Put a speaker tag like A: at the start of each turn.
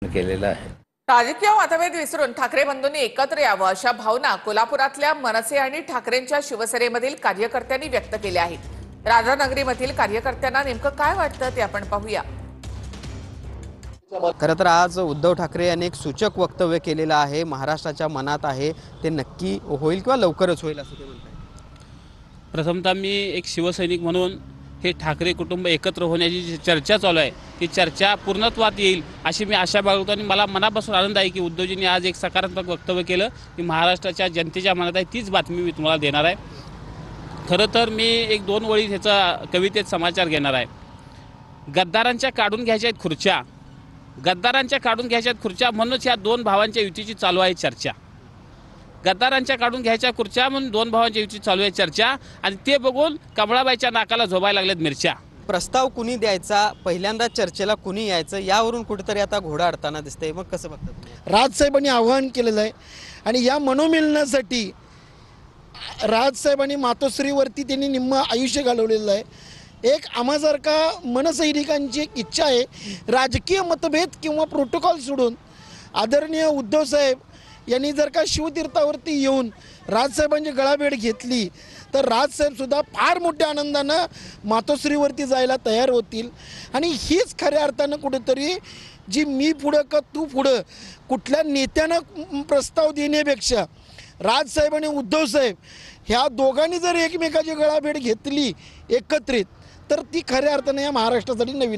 A: केलेला आहे।
B: राजकीय मतभेद विसरून ठाकरे बंधूंनी एकत्र यावं अशा भावना कोल्हापुरातल्या मनसे आणि ठाकरेंच्या शिवसेनेमधील कार्यकर्त्यांनी व्यक्त केल्या आहेत। राधानगरीमधील कार्यकर्त्यांना नेमकं काय वाटतं ते आपण पाहूया।
C: खरं तर आज उद्धव ठाकरे यांनी एक सूचक वक्तव्य केलेलं आहे। महाराष्ट्राच्या मनात आहे ते नक्की होईल किंवा लवकरच होईल असं ते म्हणतात।
D: प्रथमतः मी एक शिवसैनिक म्हणून हे ठाकरे कुटुंब एकत्र होण्याची जी चर्चा चालू आहे ती चर्चा पूर्णत्वात येईल अशी मी आशा बाळगतो आणि मला मनापासून आनंद आहे की उद्धवजींनी आज एक सकारात्मक वक्तव्य केलं की महाराष्ट्राच्या जनतेच्या मनात आहे तीच बातमी मी तुम्हाला देणार आहे। खरं तर मी एक दोन ओळी ह्याचा कवितेत समाचार घेणार आहे। गद्दारांच्या काढून घ्यायच्या आहेत खुर्च्या, गद्दारांच्या काढून घ्यायच्या आहेत खुर्च्या म्हणूनच या दोन भावांच्या युतीची चालू आहे चर्चा। गद्दारांच्या काढून घ्यायच्या खुर्च्या म्हणून दोन भावांच्या युतीची चालू आहे चर्चा आणि ते बघून कमळाबाईच्या नाकाला झोबायला लागल्यात मिरच्या।
C: प्रस्ताव कुणी द्यायचा, पहिल्यांदा चर्चेला कुणी यायचं यावरून कुठेतरी आता घोडा अडताना दिसतंय। मग कसं बघता तुम्ही?
E: राजसाहेबांनी आवाहन केलेलं आहे आणि या मनोमिलनासाठी राजसाहेबांनी मातोश्रीवरती त्यांनी निम्म आयुष्य घालवलेलं आहे। एक आम्हासारखा मनसैनिकांची एक इच्छा आहे, राजकीय मतभेद किंवा प्रोटोकॉल सोडून आदरणीय उद्धव साहेब यांनी जर का शिवतीर्थावरती येऊन राजसाहेबांची गळाभेट घेतली तर राजसाहेबसुद्धा फार मोठ्या आनंदानं मातोश्रीवरती जायला तयार होतील आणि हीच खऱ्या अर्थानं कुठेतरी जी मी पुढं का तू पुढं कुठल्या नेत्यानं प्रस्ताव देण्यापेक्षा राजसाहेब आणि उद्धव साहेब ह्या दोघांनी जर एकमेकाची गळाभेट घेतली एकत्रित तर ती खऱ्या अर्थानं या महाराष्ट्रासाठी नवीन